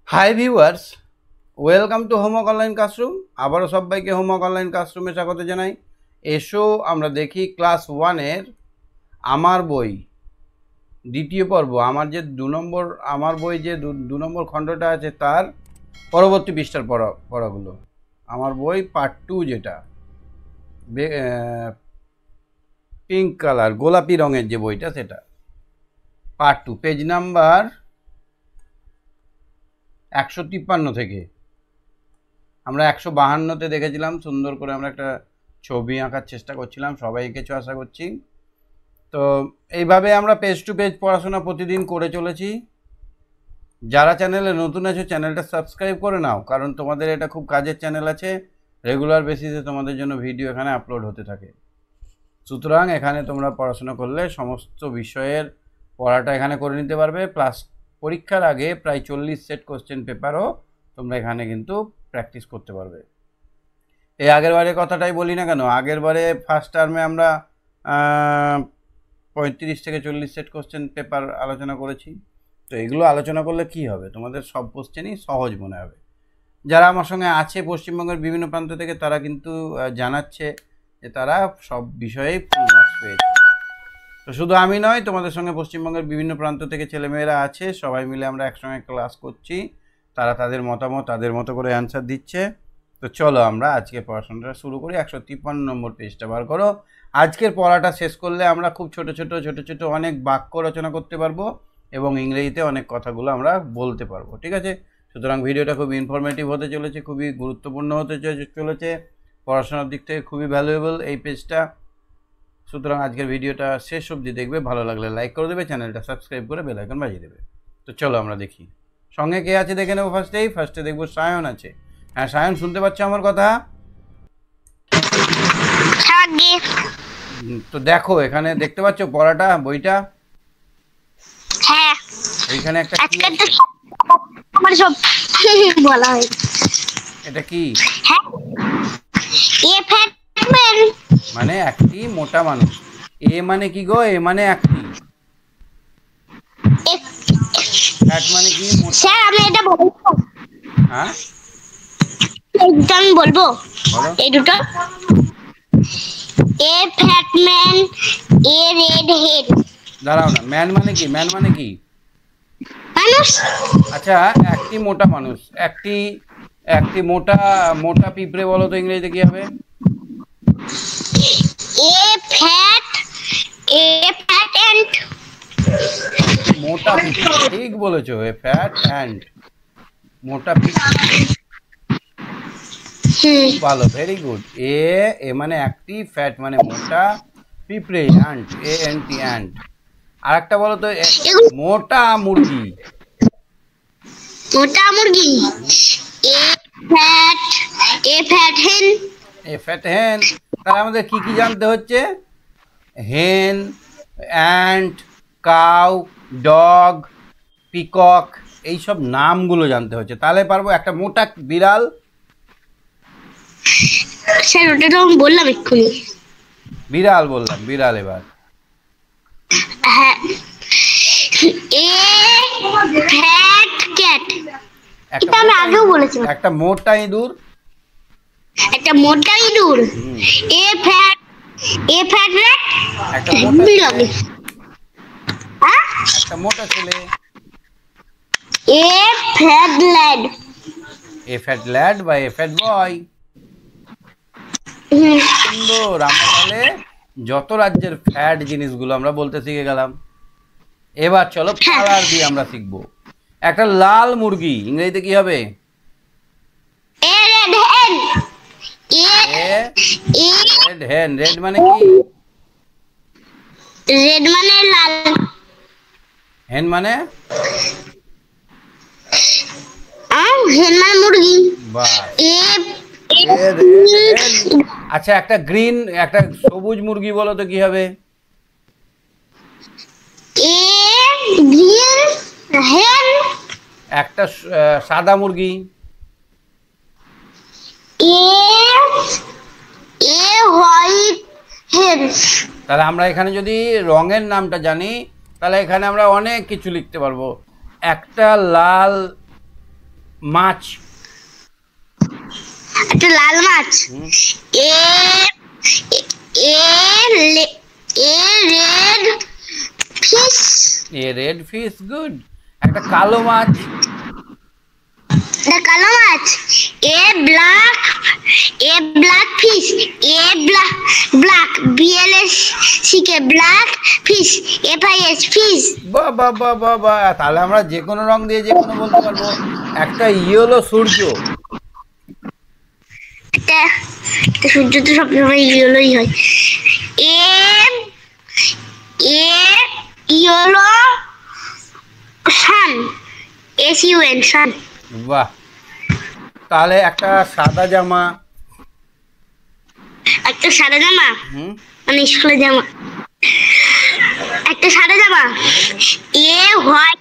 Hi viewers, welcome to homework online classroom. আবারও সবাইকে homework online ক্লাসরুমে স্বাগত জানাই। এসো আমরা দেখি ক্লাস 1-এর আমার বই দ্বিতীয় পর্ব, আমার যে আমার বই যে দু নম্বর খণ্ডটা আছে তার পরবর্তী পৃষ্ঠার পড়াগুলো। আমার বই পার্ট 2, যেটা পিঙ্ক কালার, গোলাপি রঙের যে বইটা, সেটা পার্ট 2, পেজ নাম্বার 153 থেকে। আমরা 152-তে দেখেছিলাম। সুন্দর করে আমরা একটা ছবি আঁকার চেষ্টা করছিলাম, সবাই কিছু আশা করছি। তো এইভাবে আমরা পেজ টু পেজ পড়াশোনা প্রতিদিন করে চলেছি। যারা চ্যানেলে নতুন আছো চ্যানেলটা সাবস্ক্রাইব করে নাও, কারণ তোমাদের এটা খুব কাজের চ্যানেল আছে। রেগুলার বেসিসে তোমাদের জন্য ভিডিও এখানে আপলোড হতে থাকে। সুতরাং এখানে তোমরা পড়াশোনা করলে সমস্ত বিষয়ের পড়াটা এখানে করে নিতে পারবে। প্লাস পরীক্ষার আগে প্রায় 40 সেট কোশ্চেন পেপারও তোমরা এখানে কিন্তু প্র্যাকটিস করতে পারবে। এই আগের বারের কথাটাই বলি না কেন, আগের বারে ফার্স্ট টার্মে আমরা 35 থেকে 40 সেট কোশ্চেন পেপার আলোচনা করেছি। তো এগুলো আলোচনা করলে কি হবে, তোমাদের সব কোশ্চেনই সহজ মনে হবে। যারা আমার সঙ্গে আছে পশ্চিমবঙ্গের বিভিন্ন প্রান্ত থেকে, তারা কিন্তু জানাচ্ছে যে তারা সব বিষয়েই ফুল মার্কস পেয়েছে। তো শুধু আমি নয়, তোমাদের সঙ্গে পশ্চিমবঙ্গের বিভিন্ন প্রান্ত থেকে ছেলেমেয়েরা আছে, সবাই মিলে আমরা একসঙ্গে ক্লাস করছি। তারা তাদের মতামত তাদের মতো করে অ্যান্সার দিচ্ছে। তো চলো আমরা আজকে পড়াশোনাটা শুরু করি। 153 নম্বর পেজটা বার করো। আজকের পড়াটা শেষ করলে আমরা খুব ছোট ছোট অনেক বাক্য রচনা করতে পারবো এবং ইংরেজিতে অনেক কথাগুলো আমরা বলতে পারবো। ঠিক আছে? সুতরাং ভিডিওটা খুব ইনফরমেটিভ হতে চলেছে, খুবই গুরুত্বপূর্ণ হতে চলেছে, পড়াশোনার দিক থেকে খুবই ভ্যালুয়েবল এই পেজটা। সুতরাং আজকের ভিডিওটা শেষ অবধি দেখবে, ভালো লাগলে লাইক করে দেবে, চ্যানেলটা সাবস্ক্রাইব করে বেল আইকন বাজিয়ে দেবে। তো চলো আমরা দেখি সঙ্গে কে আছে দেখে নেবো। ফার্স্টে দেখবো সায়ন আছে। হ্যাঁ সায়ন, শুনতে পাচ্ছ আমার কথা? তো দেখো, এখানে দেখতে পাচ্ছ পড়াটা, বইটা? হ্যাঁ। এইখানে একটা কি আছে? আমার সব বলা হয়। এটা কি? হ্যাঁ, এ ফ্যাটম্যান মানে একটি মোটা মানুষ। এ মানে কি গো? এ মানে একটি। ফ্যাট মানে কি? স্যার আমি এটা বলবো? হ্যাঁ, এটা আমি বলবো। বলো। এই দুটো, এ ফ্যাটম্যান, এ রেড হেড। দাঁড়াও না, ম্যান মানে কি? ম্যান মানে কি? মানুষ। আচ্ছা, একটি মোটা মানুষ, একটি মোটা মোটা পিঁপড়ে, বলো তো ইংরেজিতে কি হবে? এ ফ্যাট অ্যান্ট। মোটা পিঁপড়ে, ঠিক বলেছো। এ ফ্যাট অ্যান্ট, মোটা পিঁপড়ে। ভালো, ভেরি গুড। এ মানে একটি, ফ্যাট মানে মোটা, পিঁপড়ে, ant, A N T ant. আর একটা বলো তো, মোটা মুরগি। মোটা মুরগি, এ ফ্যাট হেন। এ ফ্যাট হেন। তাহলে আমাদের কি কি জানতে হচ্ছে? হেন, অ্যান্ট, কাউ, ডগ, পিকক, এইসব নামগুলো জানতে হচ্ছে। তাহলে পারবো। একটা মোটা বিড়াল। স্যার ওটা তো আমি বললাম এক্ষুনি। বিড়াল বললাম, বিড়াল। এবার হ্যাঁ, এ ফ্যাট ক্যাট। এটা আমি আগেও বলেছি। একটা মোটা ইঁদুর। একটা মোটা ইঁদুর, এ ফ্যাট র্যাট। একটা মোটা ছেলে। হ্যাঁ, একটা মোটা ছেলে। এ ফ্যাট ল্যাড। এ ফ্যাট ল্যাড বা এ ফ্যাট বয়। সুন্দর। আমরা তাহলে যত রাজ্যের ফ্যাট জিনিসগুলো আমরা বলতে শিখে গেলাম। এবার চলো কালার দিয়ে আমরা শিখবো। একটা লাল মুরগি ইংরেজিতে কি হবে? এ রেড হেন। রেড হেন। রেড মানে কি? রেড মানে লাল। হেন মানে? হেন মানে মুরগি। বাহ। এ আচ্ছা, একটা গ্রিন, একটা সবুজ মুরগি, বলো তো কি হবে? এ গ্রিন হেন। একটা সাদা মুরগি। এ হোয়াইট হেন। তাহলে আমরা এখানে যদি রঙের নামটা জানি, তাহলে এখানে আমরা অনেক কিছু লিখতে পারবো। একটা লাল মাছ। একটা লাল মাছ। হুম, এ এ লে- a red fish. A red fish, good. একটা কালো মাছ। The কালো মাছ। A black fish. A black BLACK black fish. FIS fish. বাহ বাহ বাহ বাহ বাহ, তাহলে আমরা যে কোনো রং দিয়ে যে কোনো বলতে পারবো। একটা ইয়েলো সূর্য। একটা একটা সূর্য তো সবসময় ইয়েলোই হয়। এ এ ইয়েলো সান। SUN সান। বাহ, তাহলে একটা সাদা জামা। একটা সাদা জামা, হুম, মানে স্কুলের জামা। একটা সাদা জামা। A white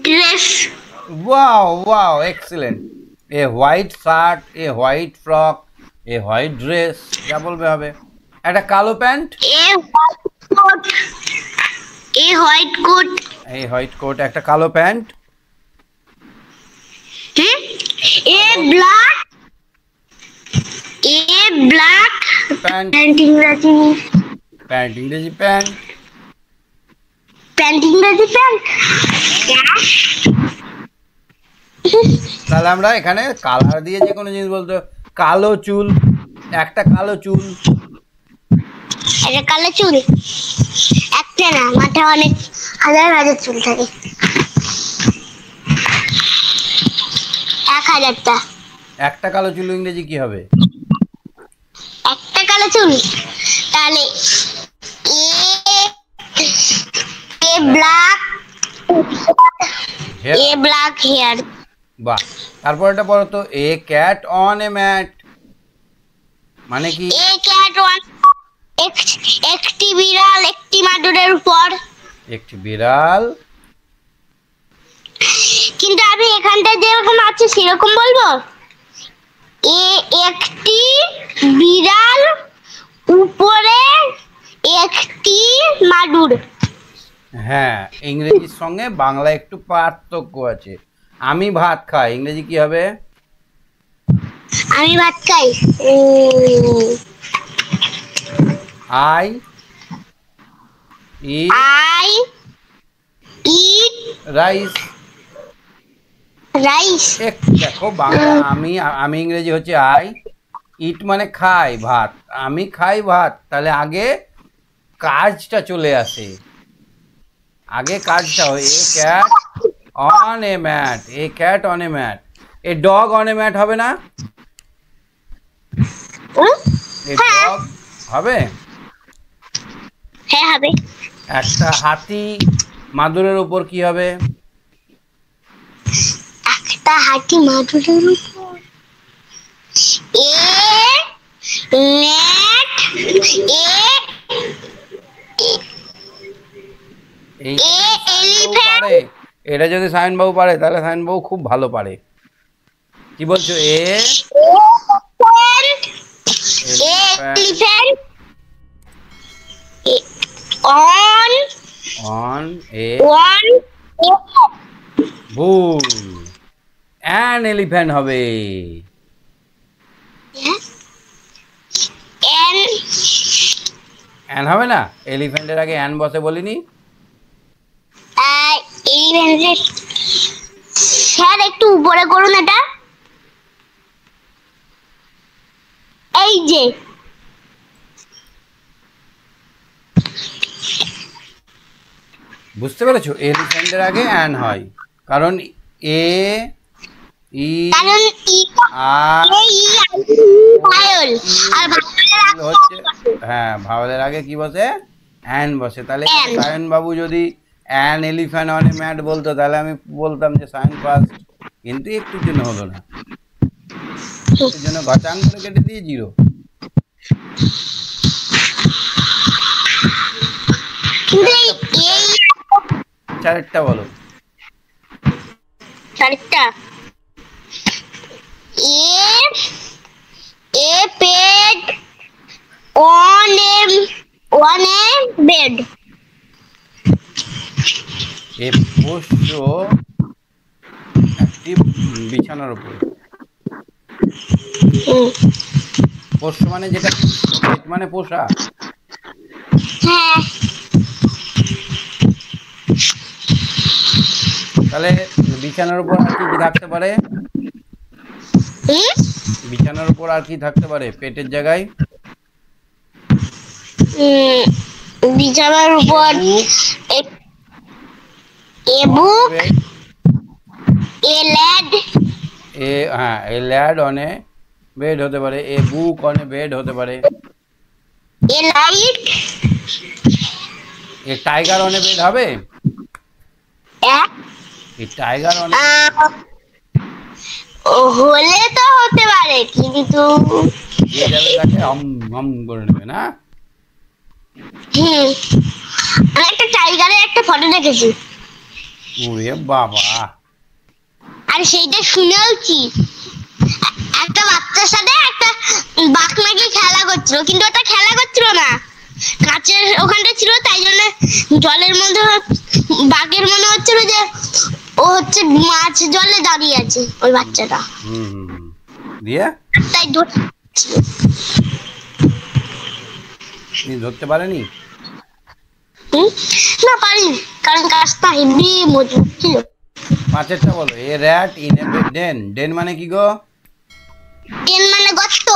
dress. Wow wow, excellent. A white shirt, a white frock, a white dress, যা বলবে হবে। একটা কালো pant. A white coat. A white coat. এই হোয়াইট কোট, একটা কালো প্যান্ট। হুম। একটা এ কালো black. A black pant. Pant ইংরাজি। প্যান্ট ইংরেজি প্যান্ট। প্যান্ট ইংরাজি প্যান্ট। তাহলে আমরা এখানে কালার দিয়ে যে কোনো জিনিস বলতে, কালো চুল, একটা কালো চুল। একটা কালো চুল। একটা না, মাথা অনেক হাজার হাজার চুল থাকে। 1000টা। একটা কালো চুল ইংরেজি কি হবে? একটা কালো চুল, তাহলে a a black Hair. A black hair. বাহ, তারপর এটা বলো তো, a cat on a mat, মানে কি? A cat one. একটি বিড়াল একটি মাদুরের উপর। একটি বিড়াল। কিন্তু আমি এখানটা যেরকম আছে সেরকম বলবো। এ একটি বিড়াল উপরে একটি মাদুর। হ্যাঁ, ইংরেজির সঙ্গে বাংলা একটু পার্থক্য আছে। আমি ভাত খাই, ইংরেজি কি হবে? আমি ভাত খাই। I it I eat rice. Rice. দেখো বাংলা, আমি ইংরেজি হচ্ছে আই, ইট মানে খাই ভাত, আমি খাই ভাত, তাহলে আগে কাজটা চলে আসে, আগে কাজটা হয়। A cat on a mat, a cat on a mat. A dog on a mat হবে না? এ ডগ হবে। হ্যাঁ হবে। একটা হাতি মাদুরের উপর কি হবে? একটা হাতি মাদুরের উপর। এ নেট। এ এই এ সায়নবাবু এলিফ্যান্ট। পারে, এটা যদি সায়নবাবু পারে তাহলে সায়নবাবু খুব ভালো পারে। কি বলছো? A elephant. On on a one. ভুল, অ্যান এলিফ্যান্ট হবে। এন অ্যান হবে না? এলিফ্যান্টের আগে অ্যান বসে বলিনি? এলিফ্যান্টের। স্যার একটু উপরে করুন এটা। এই যে বুঝতে পেরেছো? এলিফ্যান্টের আগে অ্যান হয়, কারণ এ ই কারণ আর ভায়োল আর ভায়োলের হচ্ছে, হ্যাঁ ভাওয়ালের আগে কি বসে? অ্যান বসে। তাহলে অ্যান। সায়ন বাবু যদি an elephant on a mat বলতো তাহলে আমি বলতাম যে সায়ন ফার্স্ট, কিন্তু একটুর জন্য হলো না, একটুর জন্য ঘচাং করে কেটে দিয়ে 0। কিন্তু এই চারটা বলো। চারটা। এ পেড অন এ বেড। এ পোষ্য একটি একটি বিছানার উপরে। হুম, পোষ্য মানে যেটা পেট মানে পোষা। হ্যাঁ। তাহলে বিছানার উপর আর কি কি থাকতে পারে? হুম, বিছানার উপর আর কি থাকতে পারে পেটের জায়গায়? বিছানার এ উপর বুক, এ- এবুক, বেড, এ ল্যাড, এ হ্যাঁ a lad on a bed হতে পারে, a book on a bed হতে পারে, a light, a tiger on a bed হবে? এক এ টাইগার অন এ হলে তো হতে পারে, কিন্তু যে যাবে তাকে হম হম করে নেবে না? হুম, আমি একটা টাইগারের একটা ফটো দেখেছি, ওরে বাবা, আর সেইটা শুনেওছি। একটা বাচ্চার সাথে একটা বাঘ নাকি খেলা করছিল, কিন্তু ওটা খেলা করছিল না, কাঁচের ওখানটা ছিল, তাই জন্য জলের মধ্যে বাঘের মনে হচ্ছিল যে ও হচ্ছে মাছ জলে দাঁড়িয়ে আছে ওই বাচ্চাটা, হুম হুম হুম। দিয়ে তাই ধরতে পারেনি? হুম, না পারিনি, কারণ গাছটা হেভি মজবুত ছিল। পাঁচেরটা বলো। এ র্যাট ইন এ ডেন, ডেন মানে কি গো? ট্রেন মানে গর্ত,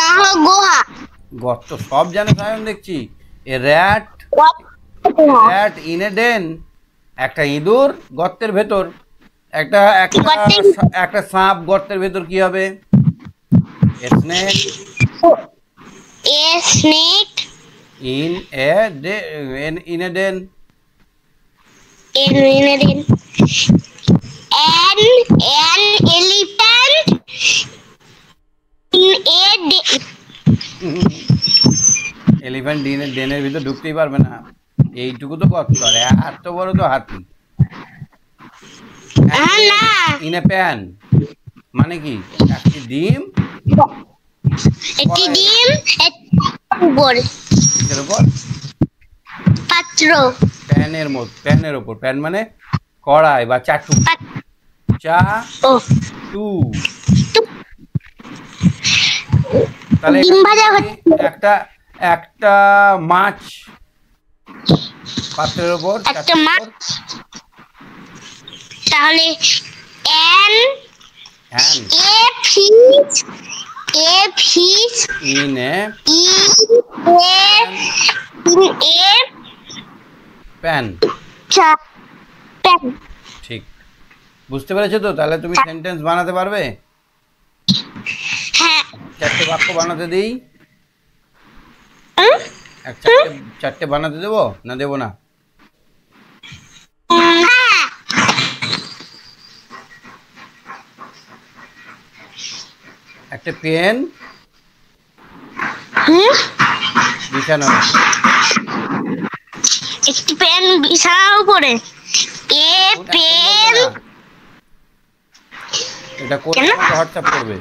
না হলো গুহা। গর্ত সব জানে সায়ন দেখছি। A rat, rat in a den, একটা ইঁদুর গর্তের ভেতর। একটা একটা একটা সাপ গর্তের ভেতর কি হবে? A snake a snake in a in a den. in an elephant in a elephant ডেনের ভিতর ঢুকতেই পারবে না, এইটুকু তো গর্ত। আর এত বড় তো হাতি। না, ইন এ প্যান মানে কি? একটি ডিম একটি ডিম উপর কিসের উপর? পাত্র, প্যানের মধ্যে, প্যানের ওপর। প্যান মানে কড়াই বা চাটু। চা ও টু। তাহলে ডিম ভাজা একটা একটা মাছ পাত্রের ওপর, একটা মাছ, তাহলে an হ্যান a fish in a in a pan. pan. ঠিক, বুঝতে পেরেছো তো? তাহলে তুমি সেন্টেন্স বানাতে পারবে? হ্যাঁ, চারটে বাক্য বানাতে দিই? চারটে বানাতে দেবো না দেবো না? হ্যাঁ, একটা পেন বিছানার উপর। একটি পেন বিছানার উপরে, এ ওটা এখন পেন, বলবে না। এটা করে কেন? আমাকে হোয়াটসঅ্যাপ করবে।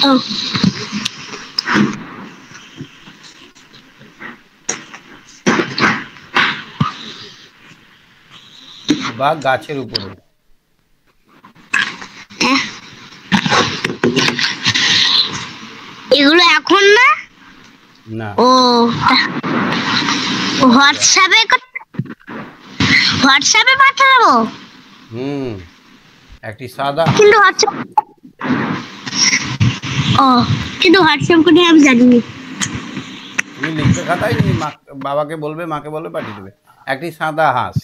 ও, বা গাছের উপরে। এগুলো এখন না, না, ও হোয়াটসঅ্যাপে হোয়াটসঅ্যাপে পাঠাবো, হুম, একটি সাদা কিন্তু হোয়াটসঅ্যাপ, ও কিন্তু হোয়াটসঅ্যাপ করে আমি জানি। তুমি লিখবে খাতায়, তুমি বাবাকে বলবে, মাকে বলবে, পাঠিয়ে দেবে। একটি সাদা হাঁস।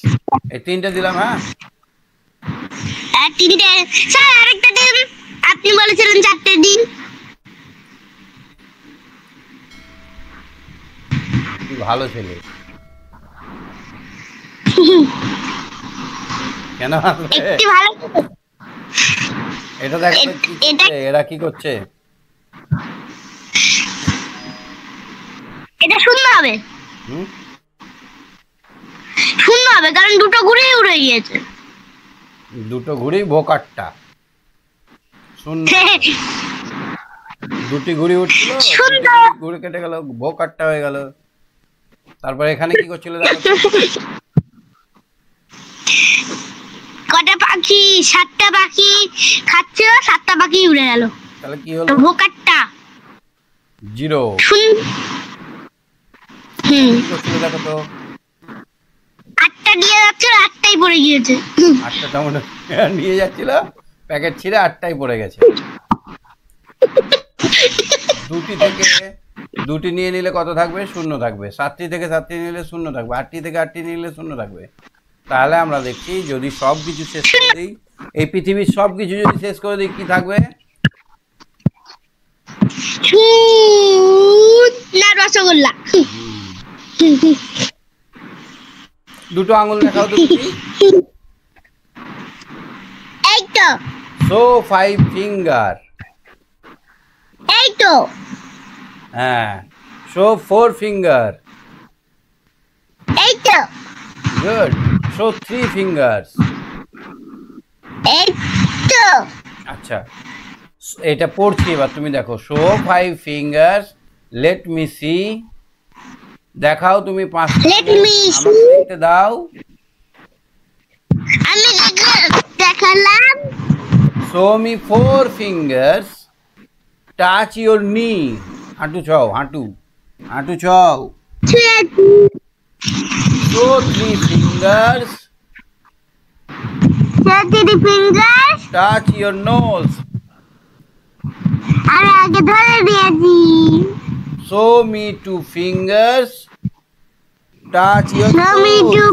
এই তিনটে দিলাম। হ্যাঁ, তিনটে, স্যার আরেকটা দিন, আপনি বলেছিলেন চারটে দিন। তুই ভালো ছেলে। কেন আসবে? একটি ভালো, এটা দেখো কি এটা করছে, এরা কি করছে? এটা শূন্য হবে, হুম, শূন্য হবে, কারণ দুটো ঘুরেই উড়ে গিয়েছে। দুটো ঘুড়ি ভোকাটটা শূন্য। দুটি ঘুড়ি উঠছিল, সুন্দর। ঘুড়ি কেটে গেল, ভোকাটটা হয়ে গেল। তারপরে এখানে কি করছিল দেখো তো? কটা পাখি, 7টা পাখি খাচ্ছিল, 7টা পাখি উড়ে গেল। তাহলে কি হলো? ভোকারটা 0 শুন। কি করছিল দেখো তো। 8টা দিয়ে যাচ্ছিল, 8টাই পড়ে গিয়েছে। 8টা টমেটো নিয়ে যাচ্ছিল, প্যাকেট ছিঁড়ে 8টাই পড়ে গেছে। দুটি নিয়ে নিলে কত থাকবে? 0 থাকবে। 7টি থেকে 7টি নিলে 0 থাকবে। 8টি থেকে 8টি নিলে 0 থাকবে। তাহলে আমরা দেখছি যদি সব কিছু শেষ করে দিই, এই পৃথিবীর সব কিছু যদি শেষ করে দিই, কি থাকবে? না, রসগোল্লা। দুটো আঙুল দেখাও তো তুমি। এই তো, সো 5 ফিঙ্গার। এই তো, হ্যাঁ, শো 4 ফিঙ্গার। এই তো, গুড। Show 3 fingers. এই তো। আচ্ছা, এটা পড়ছি এবার তুমি দেখো। Show 5 fingers, let me see. দেখাও তুমি 5টা। Let me see. আমাকে দেখতে দাও। আমি দেখালাম। Show me 4 fingers, touch your knee. হাঁটু ছাও, হাঁটু ছাও। Show 3 fingers, finger. Touch your nose. আমি আগে ধরে দিয়েছি। Show me 2 fingers, touch your Show me to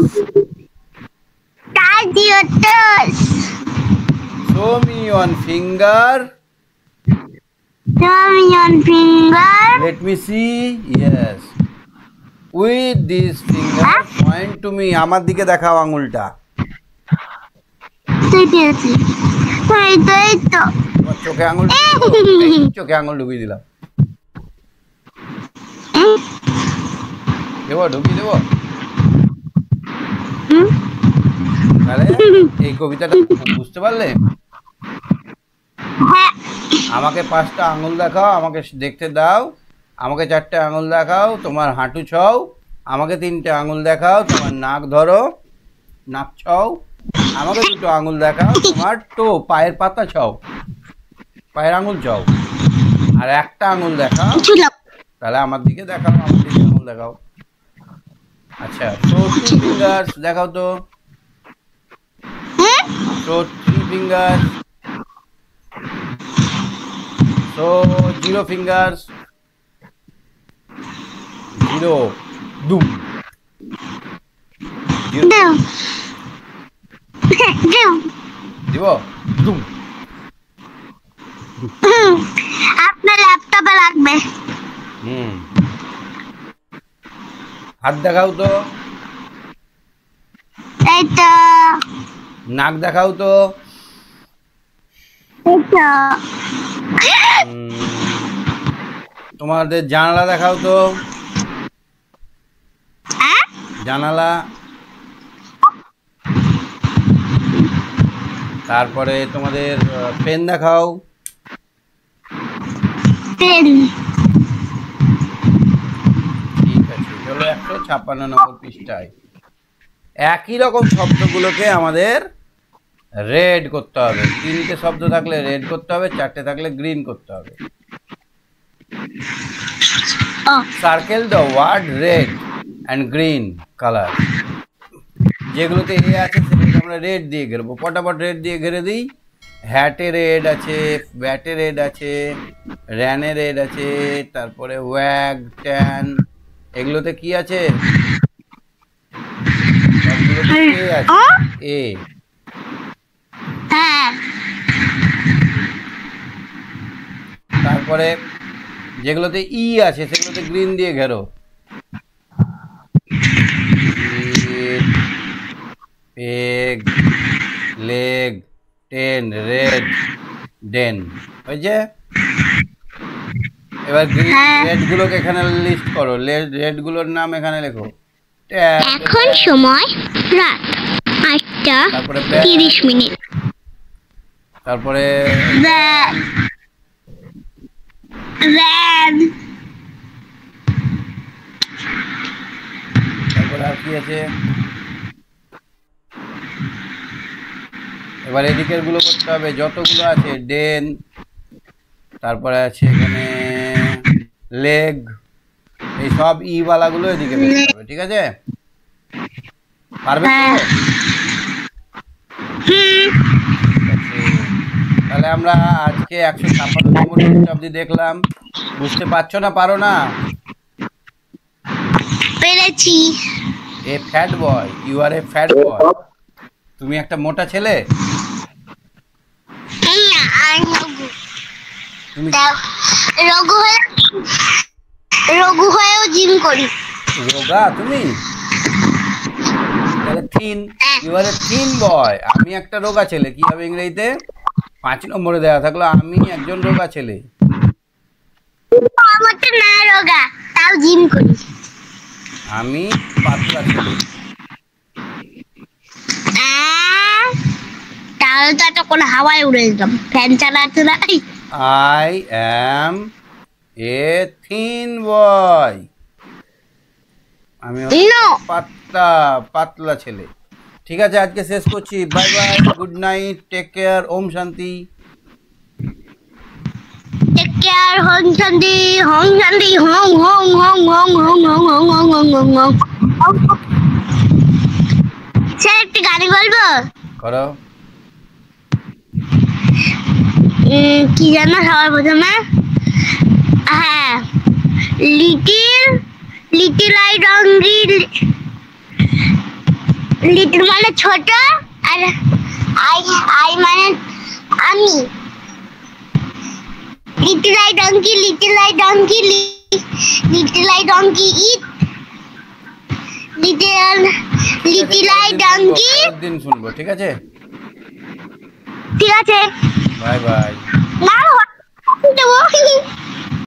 touch your toes. Show me 1 finger, Show me your finger. let me see. Yes, with this finger point to me. আমার দিকে দেখাও আঙুলটা। তুই দিয়েছি। এই তো, এই তো। তোমার চোখে আঙুল, চোখে আঙুল ঢুকিয়ে দিলাম। ঢুকিয়ে দেবো। তাহলে এই কবিতাটা বুঝতে পারলে? হ্যাঁ। আমাকে 5টা আঙুল দেখাও, আমাকে দেখতে দাও। আমাকে 4টে আঙুল দেখাও, তোমার হাঁটু ছাও। আমাকে 3টে আঙুল দেখাও, তোমার নাক ধরো, নাক ছাও। আমাকে 2টো আঙুল দেখাও, তোমার পায়ের পাতা ছাও, পায়ের আঙুল ছাও। আর 1টা আঙুল দেখাও, তাহলে আমার দিকে দেখাও, আমার দিকে আঙুল দেখাও। আচ্ছা, শো 2 ফিঙ্গার্স দেখাও তো। Show 3 fingers. Show 0 fingers. 0 দুম। দিব দুম। আপনার ল্যাপটপে লাগবে। হাত দেখাও তো। এই তো, নাক দেখাও তো। এই তো। তোমাদের জানালা দেখাও তো। জানালা। তারপরে তোমাদের পেন দেখাও। পেন। ঠিক আছে, চলো 156 নম্বর পৃষ্ঠায়। একই রকম শব্দগুলোকে আমাদের রেড করতে হবে। 3টে শব্দ থাকলে রেড করতে হবে, 4টে থাকলে গ্রিন করতে হবে। Circle the word red and green colour. যেগুলোতে এ আছে সেগুলোকে আমরা রেড দিয়ে ঘেরবো। পটাপট রেড দিয়ে ঘেরে দিই। হ্যাটে রেড আছে, ব্যাটে রেড আছে, র্যানে রেড আছে, তারপরে ওয়াগ, ট্যান, এগুলোতে কি আছে? সবগুলোতে এ আছে, এ। তারপরে যেগুলোতে ই আছে সেগুলোতে গ্রিন দিয়ে ঘেরো। পেগ, লেগ, টেন, রেড, ডেন। হয়েছে? এবার গ্রিন রেড গুলোকে এখানে লিস্ট করো। রেড গুলোর নাম এখানে লেখো। এখন সময় রাত 8:30। তারপরে তারপরে আর কি আছে? এবার এদিকের গুলো করতে হবে, যতগুলো আছে ডেন, তারপরে আছে এখানে লেগ, এই সব ই বালাগুলো এদিকে করতে হবে, ঠিক আছে? পারবে তো? হ্যাঁ। হুম। তাহলে আমরা আজকে 156 নম্বর পৃষ্ঠা অবধি দেখলাম। বুঝতে পারছো না পারো না? পেরেছি। A fat boy, you are a fat boy. তুমি একটা মোটা ছেলে। না, আমি রঘু। তুমি রঘু হয়ে রঘু হয়েও জিম করি। রোগা তুমি? তাহলে thin, you are a thin boy. আমি একটা রোগা ছেলে, কি হবে ইংরেজিতে? 5 নম্বরে দেওয়া থাকলো আমি একজন রোগা ছেলে। আমার তো না রোগা, তাও জিম করি। আমি পাতলা ছেলে। তাহলে তো একটা কোনো হাওয়ায় উড়ে যেতাম, ফ্যান চালাতে না। I am a thin boy. আমি পাতলা ছেলে। ঠিক আছে, আজকে শেষ করছি। Bye bye, good night, take care, ওম শান্তি। টেক কেয়ার, হোম শান্তি, হোম শান্তি, হোম হোম হোম হোম হোম হোম হোম হোম হোম হোম হোম। স্যার একটা গান বলবো? করো। কি জানো সবার প্রথমে? হ্যাঁ, little little I donkey, little মানে ছোট, আর আই আই মানে আমি। Little I donkey, little I donkey, little I donkey it, little I donkey. দিন শুনবো, ঠিক আছে? ঠিক আছে, বাই বাই। না দেবো।